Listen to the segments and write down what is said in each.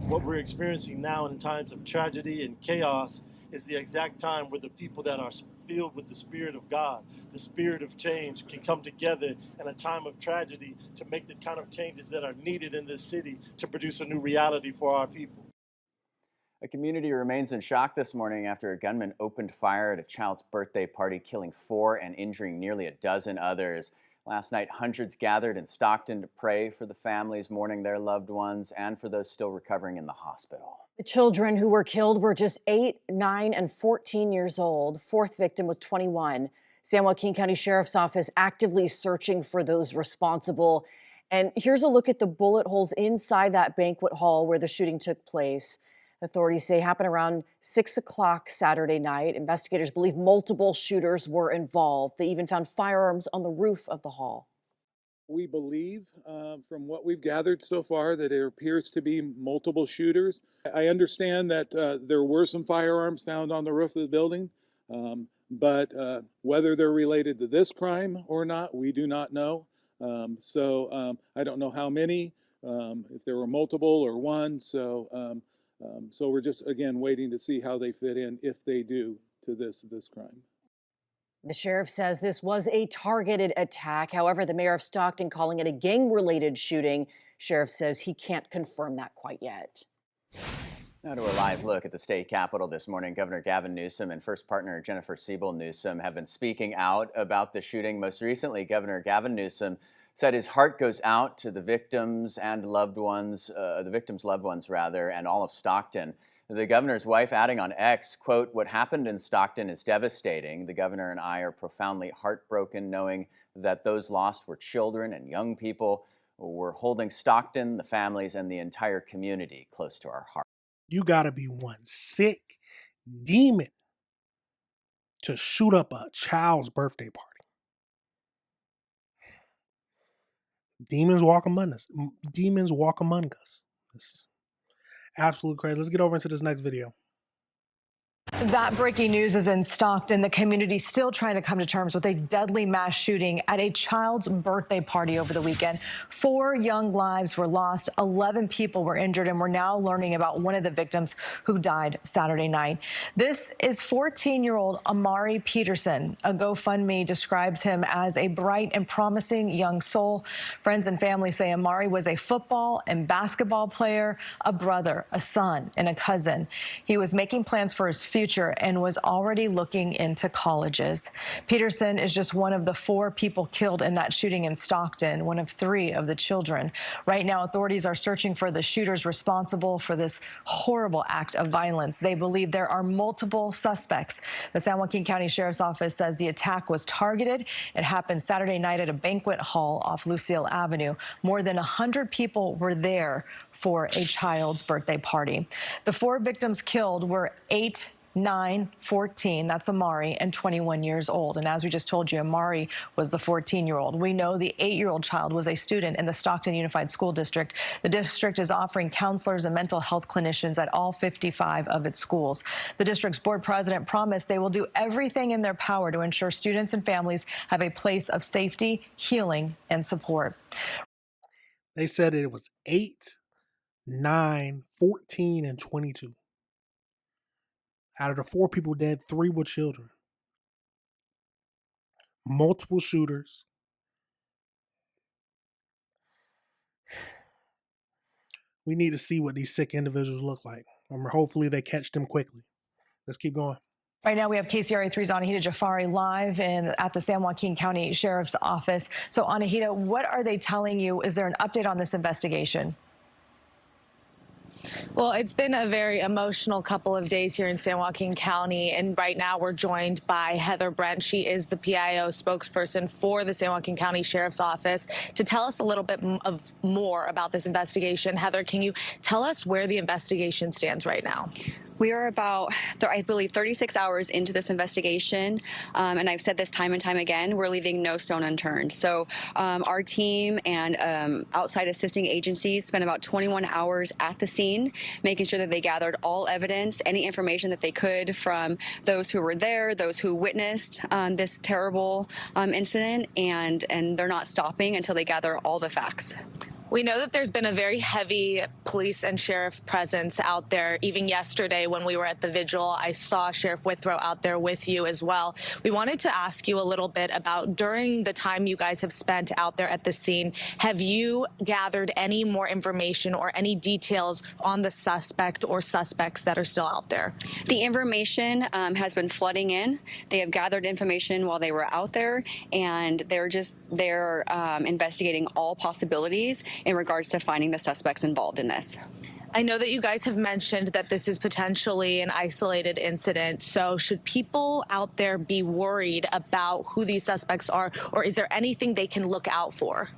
what we're experiencing now in times of tragedy and chaos is the exact time where the people that are filled with the Spirit of God, the Spirit of change, can come together in a time of tragedy to make the kind of changes that are needed in this city to produce a new reality for our people. A community remains in shock this morning after a gunman opened fire at a child's birthday party, killing 4 and injuring nearly a dozen others. Last night, hundreds gathered in Stockton to pray for the families mourning their loved ones and for those still recovering in the hospital. The children who were killed were just 8, 9, and 14 years old. Fourth victim was 21. San Joaquin County Sheriff's Office actively searching for those responsible. And here's a look at the bullet holes inside that banquet hall where the shooting took place. Authorities say it happened around 6 o'clock Saturday night. Investigators believe multiple shooters were involved. They even found firearms on the roof of the hall. We believe, from what we've gathered so far, that there appears to be multiple shooters. I understand that there were some firearms found on the roof of the building, but whether they're related to this crime or not, we do not know. I don't know how many, if there were multiple or one. So we're just, again, waiting to see how they fit in, if they do, to this crime. The sheriff says this was a targeted attack. However, the mayor of Stockton calling it a gang-related shooting. Sheriff says he can't confirm that quite yet. Now to a live look at the state capitol this morning. Governor Gavin Newsom and first partner Jennifer Siebel Newsom have been speaking out about the shooting. Most recently, Governor Gavin Newsom said his heart goes out to the victims and loved ones, the victims' loved ones, rather, and all of Stockton. The governor's wife adding on X, quote, "What happened in Stockton is devastating. The governor and I are profoundly heartbroken knowing that those lost were children and young people. We're holding Stockton, the families, and the entire community close to our heart." You gotta be one sick demon to shoot up a child's birthday party. Demons walk among us. Demons walk among us. It's absolutely crazy. Let's get over into this next video. That breaking news is in Stockton. The community still trying to come to terms with a deadly mass shooting at a child's birthday party over the weekend. 4 young lives were lost, 11 people were injured, and we're now learning about one of the victims who died Saturday night. This is 14-year-old Amari Peterson. A GoFundMe describes him as a bright and promising young soul. Friends and family say Amari was a football and basketball player, a brother, a son, and a cousin. He was making plans for his future and was already looking into colleges. Peterson is just one of the 4 people killed in that shooting in Stockton, one of 3 of the children. Right now, authorities are searching for the shooters responsible for this horrible act of violence. They believe there are multiple suspects. The San Joaquin County Sheriff's Office says the attack was targeted. It happened Saturday night at a banquet hall off Lucille Avenue. More than 100 people were there for a child's birthday party. The 4 victims killed were 8, 9, 14, that's Amari, and 21 years old. And as we just told you, Amari was the 14-year-old. We know the 8-year-old child was a student in the Stockton Unified School District. The district is offering counselors and mental health clinicians at all 55 of its schools. The district's board president promised they will do everything in their power to ensure students and families have a place of safety, healing, and support. They said it was 8, 9, 14, and 22. Out of the 4 people dead, 3 were children. Multiple shooters. We need to see what these sick individuals look like. Hopefully they catch them quickly. Let's keep going. Right now we have KCRA 3's Anahita Jafari live at the San Joaquin County Sheriff's Office. So Anahita, what are they telling you? Is there an update on this investigation? Well, it's been a very emotional couple of days here in San Joaquin County, and right now we're joined by Heather Brent. She is the PIO spokesperson for the San Joaquin County Sheriff's Office to tell us a little bit more about this investigation. Heather, can you tell us where the investigation stands right now? We are about, I believe, 36 hours into this investigation, and I've said this time and time again, we're leaving no stone unturned. So our team and outside assisting agencies spent about 21 hours at the scene, making sure that they gathered all evidence, any information that they could from those who were there, those who witnessed this terrible incident, and they're not stopping until they gather all the facts. We know that there's been a very heavy police and sheriff presence out there. Even yesterday when we were at the vigil, I saw Sheriff Withrow out there with you as well. We wanted to ask you a little bit about, during the time you guys have spent out there at the scene, have you gathered any more information or any details on the suspect or suspects that are still out there? The information has been flooding in. They have gathered information while they were out there, and they're investigating all possibilities in regards to finding the suspects involved in this. I know that you guys have mentioned that this is potentially an isolated incident. So should people out there be worried about who these suspects are, or is there anything they can look out for?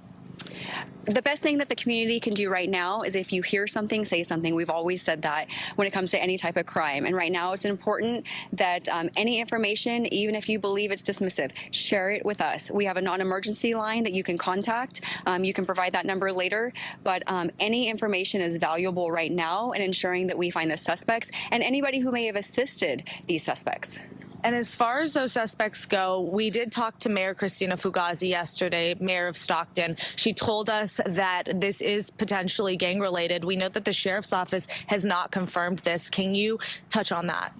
The best thing that the community can do right now is, if you hear something, say something. We've always said that when it comes to any type of crime. And right now it's important that any information, even if you believe it's dismissive, share it with us. We have a non-emergency line that you can contact. You can provide that number later. But any information is valuable right now in ensuring that we find the suspects and anybody who may have assisted these suspects. And as far as those suspects go, we did talk to Mayor Christina Fugazi yesterday, Mayor of Stockton. She told us that this is potentially gang-related. We know that the Sheriff's Office has not confirmed this. Can you touch on that?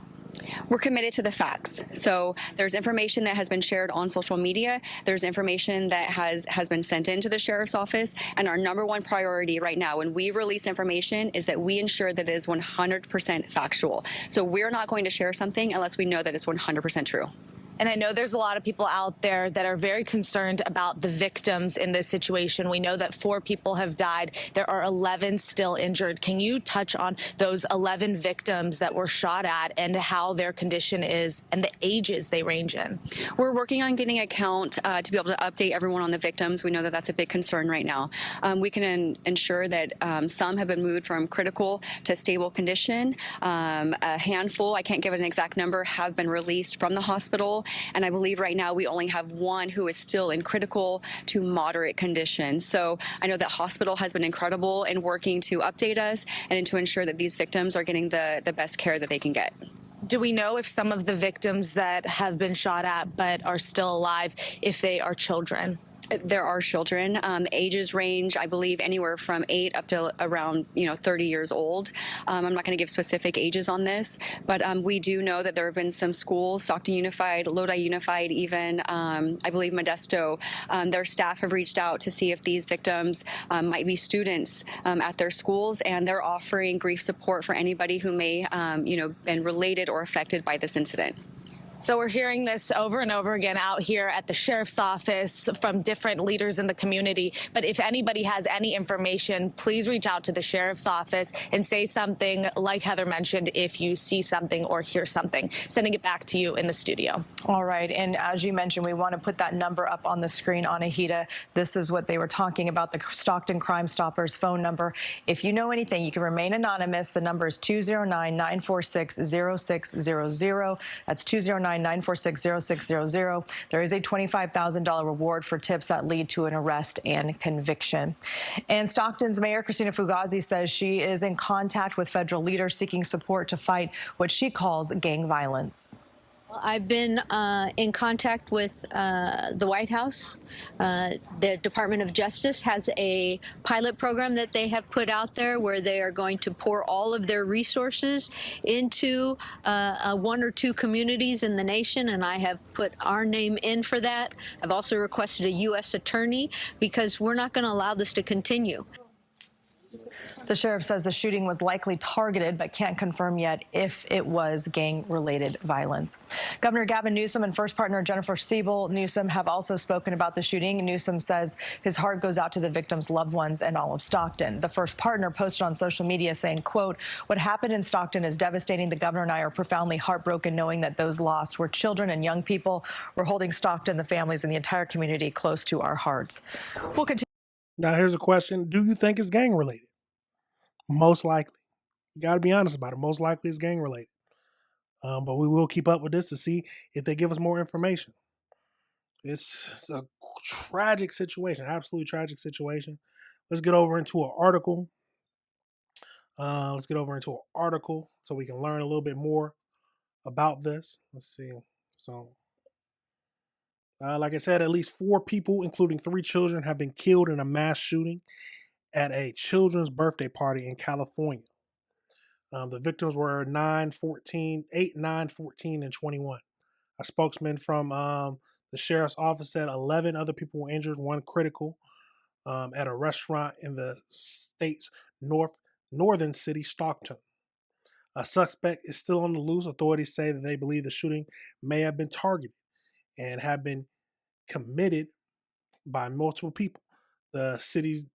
We're committed to the facts. So there's information that has been shared on social media. There's information that has been sent into the Sheriff's Office. And our number one priority right now when we release information is that we ensure that it is 100% factual. So we're not going to share something unless we know that it's 100% true. And I know there's a lot of people out there that are very concerned about the victims in this situation. We know that 4 people have died. There are 11 still injured. Can you touch on those 11 victims that were shot at and how their condition is and the ages they range in? We're working on getting a count to be able to update everyone on the victims. We know that that's a big concern right now. We can ensure that some have been moved from critical to stable condition. A handful, I can't give an exact number, have been released from the hospital. And I believe right now we only have 1 who is still in critical to moderate condition. So I know that hospital has been incredible in working to update us and to ensure that these victims are getting the best care that they can get. Do we know if some of the victims that have been shot at but are still alive, if they are children? There are children. Ages range, I believe, anywhere from 8 up to around 30 years old. I'm not going to give specific ages on this, but we do know that there have been some schools, Stockton Unified, Lodi Unified, even I believe Modesto. Their staff have reached out to see if these victims might be students at their schools, and they're offering grief support for anybody who may, been related or affected by this incident. So we're hearing this over and over again out here at the Sheriff's Office from different leaders in the community. But if anybody has any information, please reach out to the Sheriff's Office and say something like Heather mentioned if you see something or hear something. Sending it back to you in the studio. All right. And as you mentioned, we want to put that number up on the screen, Anahita. This is what they were talking about, the Stockton Crime Stoppers phone number. If you know anything, you can remain anonymous. The number is 209-946-0600. That's 209-946-0600. There is a $25,000 reward for tips that lead to an arrest and conviction. And Stockton's Mayor Christina Fugazi says she is in contact with federal leaders seeking support to fight what she calls gang violence. I've been in contact with the White House. The Department of Justice has a pilot program that they have put out there where they are going to pour all of their resources into 1 or 2 communities in the nation, and I have put our name in for that. I've also requested a U.S. attorney because we're not going to allow this to continue. The sheriff says the shooting was likely targeted, but can't confirm yet if it was gang-related violence. Governor Gavin Newsom and first partner Jennifer Siebel Newsom have also spoken about the shooting. Newsom says his heart goes out to the victims' loved ones and all of Stockton. The first partner posted on social media saying, quote, "What happened in Stockton is devastating. The governor and I are profoundly heartbroken knowing that those lost were children and young people. We're holding Stockton, the families, and the entire community close to our hearts." We'll continue. Now, here's a question. Do you think it's gang-related? Most likely. You got to be honest about it. Most likely it's gang-related. But we will keep up with this to see if they give us more information. It's a tragic situation, absolutely tragic situation. Let's get over into an article. So we can learn a little bit more about this. Let's see. So, like I said, at least 4 people, including 3 children, have been killed in a mass shooting at a children's birthday party in California. The victims were 9, 14, 8, 9, 14, and 21. A spokesman from the sheriff's office said 11 other people were injured, one critical, at a restaurant in the state's northern city, Stockton. A suspect is still on the loose. Authorities say that they believe the shooting may have been targeted and have been committed by multiple people. The city's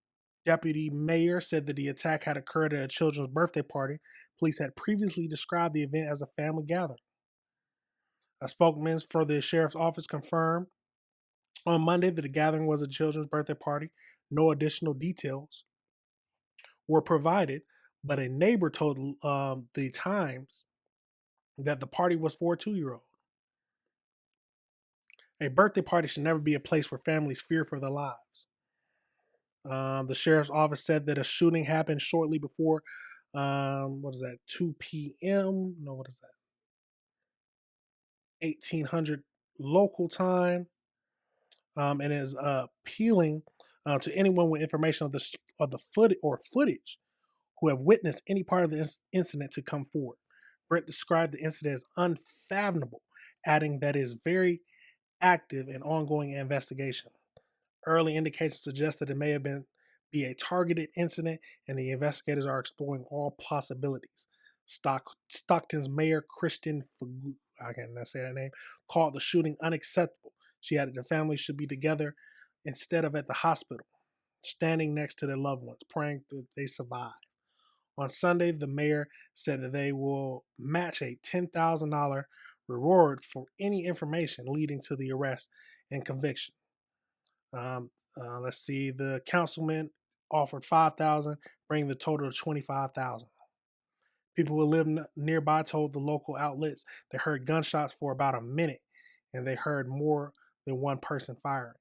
deputy mayor said that the attack had occurred at a children's birthday party. Police had previously described the event as a family gathering. A spokesman for the sheriff's office confirmed on Monday that the gathering was a children's birthday party. No additional details were provided, but a neighbor told the Times that the party was for a 2-year-old. A birthday party should never be a place where families fear for their lives. The sheriff's office said that a shooting happened shortly before, 2 p.m. No, what is that? 1800 local time, and is appealing to anyone with information of the footage who have witnessed any part of the incident to come forward. Brett described the incident as unfathomable, adding that it is very active and ongoing investigation. Early indications suggest that it may have be a targeted incident, and the investigators are exploring all possibilities. Stockton's mayor, Kristen Fagu, I cannot say that name, called the shooting unacceptable. She added the family should be together instead of at the hospital, standing next to their loved ones, praying that they survive. On Sunday, the mayor said that they will match a $10,000 reward for any information leading to the arrest and conviction. Let's see, the councilman offered $5,000, bringing the total to $25,000. People who lived nearby told the local outlets they heard gunshots for about a minute, and they heard more than one person firing.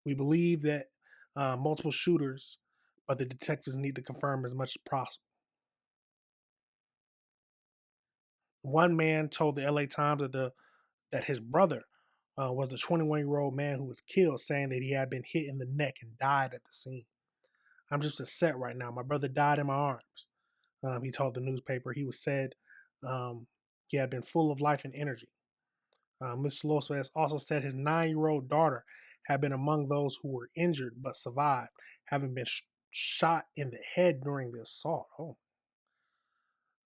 We believe that multiple shooters, but the detectives need to confirm as much as possible. One man told the LA Times that his brother was the 21-year-old man who was killed, saying that he had been hit in the neck and died at the scene. I'm just upset right now. My brother died in my arms. He told the newspaper. He was said he had been full of life and energy. Mr. Lopez also said his 9-year-old daughter had been among those who were injured but survived, having been shot in the head during the assault.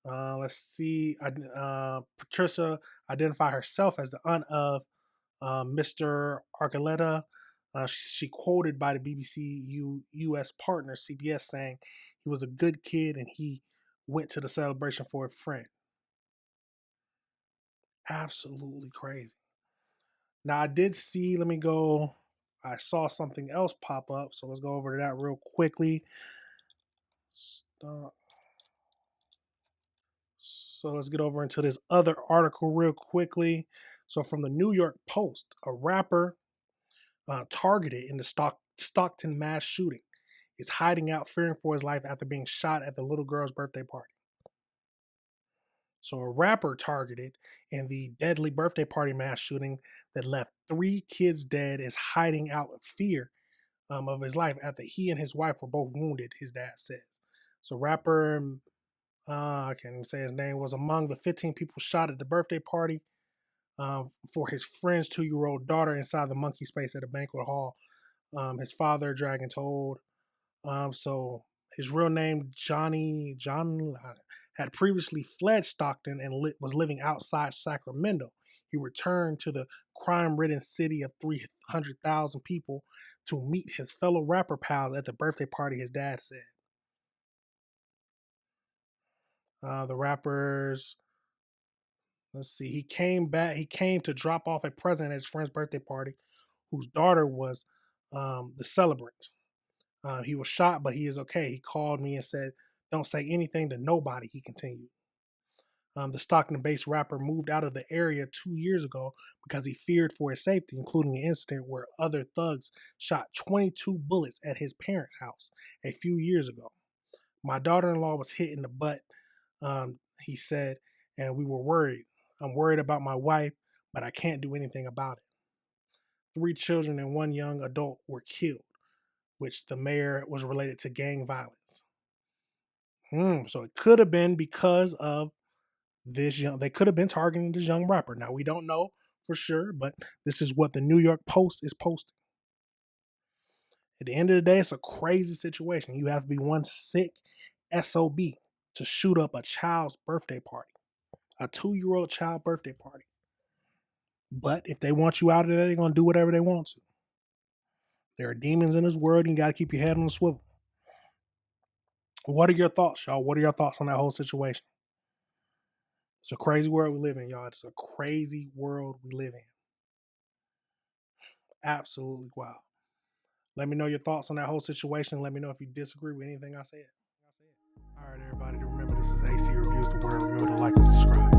Let's see. Patricia identified herself as the aunt of Mr. Archuleta. She quoted by the BBC U.S. partner CBS saying he was a good kid and he went to the celebration for a friend. Absolutely crazy. Now I did see, I saw something else pop up, so let's go over to that real quickly. Stop. So let's get over into this other article real quickly. So from the New York Post, a rapper targeted in the Stockton mass shooting is hiding out, fearing for his life after being shot at the little girl's birthday party. So a rapper targeted in the deadly birthday party mass shooting that left 3 kids dead is hiding out of fear of his life after he and his wife were both wounded, his dad says. So rapper, I can't even say his name, was among the 15 people shot at the birthday party for his friend's 2-year-old daughter inside the monkey space at a banquet hall. His father, Dragon, told. So his real name, John, had previously fled Stockton and was living outside Sacramento. He returned to the crime-ridden city of 300,000 people to meet his fellow rapper pals at the birthday party, his dad said. The rappers, let's see, he came to drop off a present at his friend's birthday party, whose daughter was the celebrant. He was shot, but he is okay. He called me and said, "Don't say anything to nobody," he continued. The Stockton-based rapper moved out of the area 2 years ago because he feared for his safety, including an incident where other thugs shot 22 bullets at his parents' house a few years ago. My daughter-in-law was hit in the butt, he said, and we were worried. I'm worried about my wife, but I can't do anything about it. 3 children and 1 young adult were killed. which the mayor was related to gang violence. So it could have been because of this young, they could have been targeting this young rapper. Now, we don't know for sure, but this is what the New York Post is posting. At the end of the day, it's a crazy situation. You have to be one sick SOB to shoot up a child's birthday party, a 2-year-old child birthday party. But if they want you out of there, they're going to do whatever they want to. There are demons in this world, and you got to keep your head on the swivel. What are your thoughts, y'all? What are your thoughts on that whole situation? It's a crazy world we live in, y'all. It's a crazy world we live in. Absolutely wild. Let me know your thoughts on that whole situation. Let me know if you disagree with anything I said. All right, everybody, remember this is AC Reviews the World. Remember to like and subscribe.